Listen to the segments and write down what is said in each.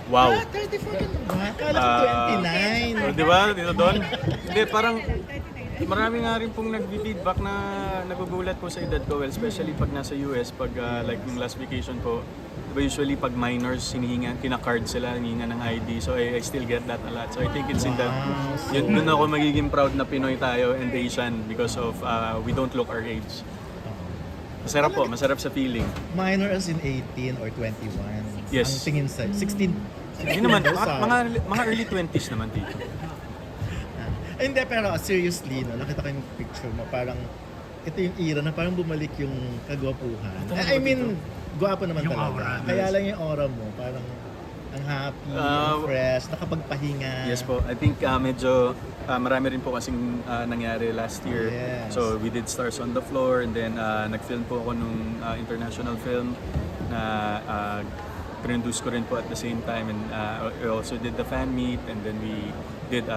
Wow. 34 ka na. Kala ko Ah, 29. Di ba? Dito doon? Hindi, parang marami nga rin pong nag-feedback na nagugulat po sa edad ko. Well, especially pag nasa US, pag like yung last vacation ko, diba usually pag minors, hinihinga, kina-card sila, hinihinga ng ID. So I still get that a lot. So I think it's in that, yun dun ako magiging proud na Pinoy tayo and Asian because of we don't look our age. Masarap po, masarap sa feeling. Minor as in 18 or 21. Yes. Ang tingin sa 16. Hindi naman, mga early 20s naman dito. Ay, hindi, pero seriously, no, nakita ko yung picture mo, parang ito yung era na parang bumalik yung kagwapuhan. I mean, gwapo naman Yung talaga. aura. Kaya lang yung aura mo, parang ang happy, ang fresh, nakapagpahinga. Yes po, I think medyo marami rin po kasing nangyari last year. Yes. So we did Stars on the Floor and then nag-film po ako nung international film na produce ko rin po at the same time and we also did the fan meet and then we did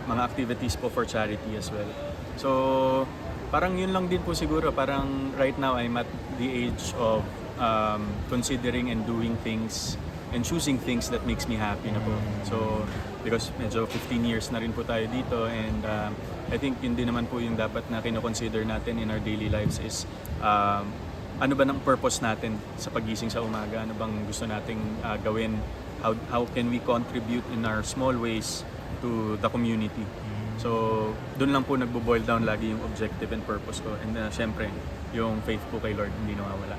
mga activities po for charity as well. So parang yun lang din po siguro, parang right now I'm at the age of considering and doing things and choosing things that makes me happy na po. So, because medyo 15 years na rin po tayo dito and I think yun din naman po yung dapat na kino-consider natin in our daily lives is ano ba ng purpose natin sa pagising sa umaga? Ano bang gusto nating gawin? How can we contribute in our small ways to the community? So, doon lang po nagbo-boil down lagi yung objective and purpose ko. And syempre, yung faith po kay Lord hindi nawawala.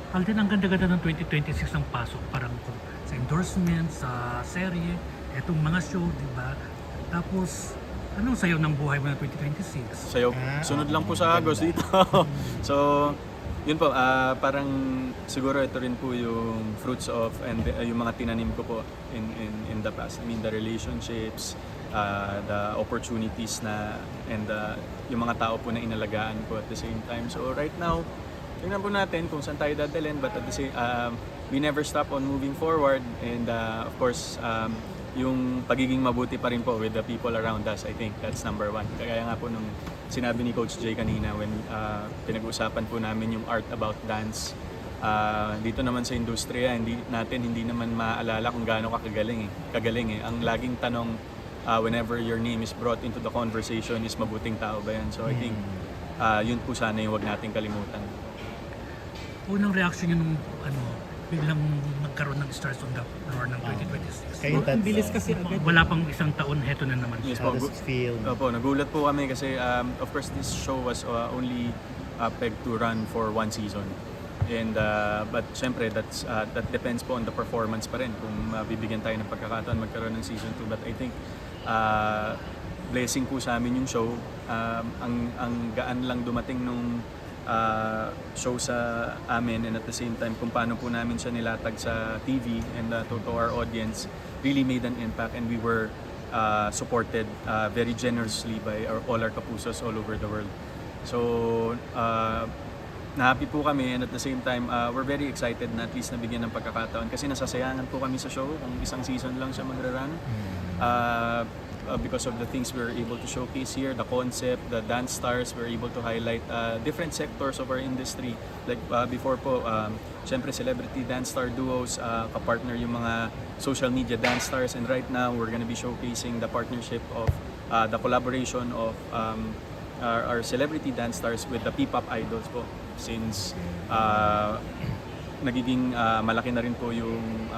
Alden, ang ganda-ganda ng 2026 ang pasok. Parang sa endorsement, sa serye, etong mga show, di ba? Tapos, anong sayo ng buhay mo ng 2026? Sayo, sunod lang po sa Agos dito. So, yun po, parang siguro ito rin po yung fruits of and yung mga tinanim ko po in the past. I mean, the relationships, the opportunities na and yung mga tao po na inalagaan ko at the same time. So right now, tingnan po natin kung saan tayo dadalhin, but at the same, we never stop on moving forward and of course yung pagiging mabuti pa rin po with the people around us. I think that's number one. Kaya nga po nung sinabi ni Coach Jay kanina when pinag-uusapan po namin yung art about dance, dito naman sa industriya hindi naman maaalala kung gaano ka kagaling eh. Ang laging tanong whenever your name is brought into the conversation is mabuting tao ba yan? So I think yun po sana yung wag nating kalimutan. Unang reaction nyo nung biglang magkaroon ng Stars on the Floor ng 2026? Kayo Ang bilis kasi agad. Wala pang isang taon, heto na naman. Yes How po. does it feel? Opo, nagulat po kami kasi of course this show was only pegged to run for one season. And but syempre that depends po on the performance pa rin kung bibigyan tayo ng pagkakataon magkaroon ng season 2. But I think blessing po sa amin yung show. Ang gaan lang dumating nung show sa amin and at the same time kung paano po namin siya nilatag sa TV and to our audience really made an impact and we were supported very generously by all our kapusos all over the world. So na-happy po kami and at the same time we're very excited na at least nabigyan ng pagkakataon kasi nasasayangan po kami sa show kung isang season lang siya magra-run. Because of the things we're able to showcase here, the concept, the dance stars, we're able to highlight different sectors of our industry. Like before po, syempre celebrity dance star duos, kapartner yung mga social media dance stars, and right now we're gonna be showcasing the partnership of the collaboration of our celebrity dance stars with the P-pop idols po. Since nagiging malaki na rin po yung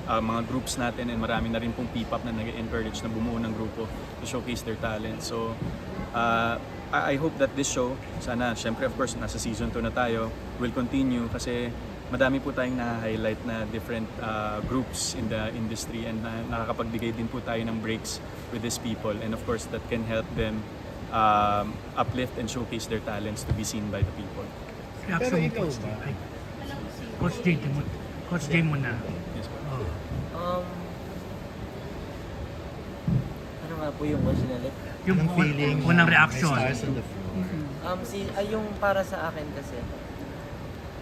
mga groups natin and marami na rin pong P-pop na nag-encourage na bumuo ng grupo to showcase their talent. So, I hope that this show, sana, syempre of course, nasa season 2 na tayo, will continue kasi madami po tayong na-highlight na different groups in the industry and nakakapagbigay din po tayo ng breaks with these people and of course that can help them uplift and showcase their talents to be seen by the people. Reaction Pero mo, ikaw Coach ba? Jay. Coach Jay muna. Yes po. Ano nga po yung question ulit? Yung Anong feeling? unang na reaction. may Stars on the Floor. Yung para sa akin kasi,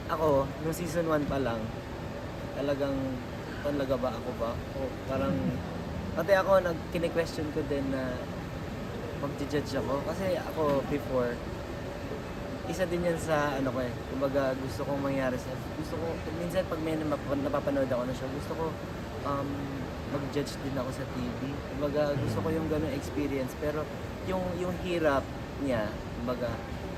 ako, nung season 1 pa lang, talagang, talaga ba ako ba? O parang, pati ako, kine-question ko din na mag-judge ako. Kasi ako, before, isa din yan sa ano ko eh. Kumbaga gusto kong mangyari sa minsan pag may napapanood ako na show, gusto ko mag-judge din ako sa TV. Kumbaga gusto ko yung ganung experience pero yung hirap niya, kumbaga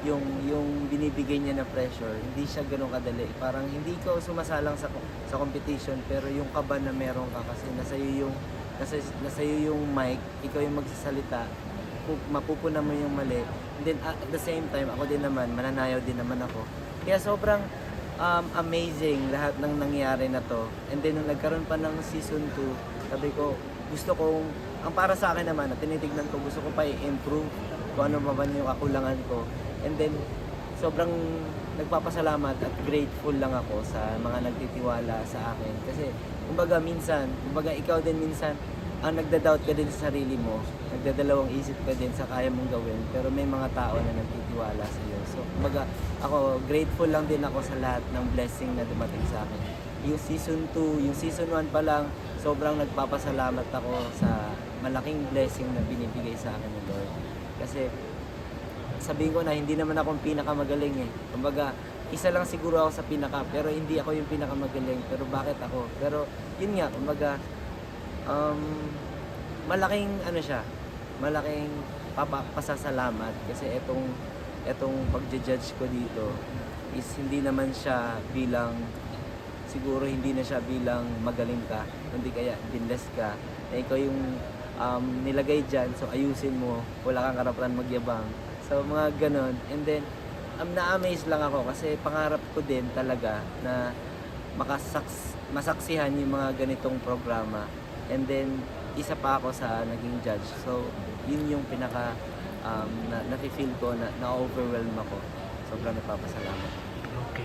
yung binibigay niya na pressure, hindi siya ganun kadali. Parang hindi ko sumasalang sa competition pero yung kaba na meron ka kasi nasa iyo yung mic, ikaw yung magsasalita, mapupuna mo yung mali. And then at the same time, ako din naman, mananayaw din naman ako. Kaya sobrang amazing lahat ng nangyari na to. And then nung nagkaroon pa ng season 2, sabi ko, gusto kong, ang para sa akin naman, at tinitignan ko, gusto ko pa i-improve kung ano ba man yung kakulangan ko. And then, sobrang nagpapasalamat at grateful lang ako sa mga nagtitiwala sa akin. Kasi, kumbaga ikaw din minsan, ang nagda-doubt ka din sa sarili mo, nagdadalawang isip ka din sa kaya mong gawin, pero may mga tao na nagtitiwala sa iyo. So, kumbaga, ako, grateful lang din ako sa lahat ng blessing na dumating sa akin. Yung season 2, yung season 1 pa lang, sobrang nagpapasalamat ako sa malaking blessing na binibigay sa akin ng Lord. Kasi, sabihin ko na, hindi naman akong pinakamagaling eh. Kumbaga, isa lang siguro ako sa pinaka, pero hindi ako yung pinakamagaling. Pero bakit ako? Pero, yun nga, kumbaga, malaking pasasalamat kasi etong pagje-judge ko dito is hindi naman siya bilang hindi na siya bilang magaling ka, kundi kaya binless ka na ikaw yung nilagay dyan, so ayusin mo, wala kang karapatan magyabang, so mga ganon. And then na-amaze lang ako kasi pangarap ko din talaga na masaksihan yung mga ganitong programa. And then, isa pa ako sa naging judge. So, yun yung pinaka nafe-feel ko na na-overwhelm ako. Sobrang nagpapasalamat. Okay.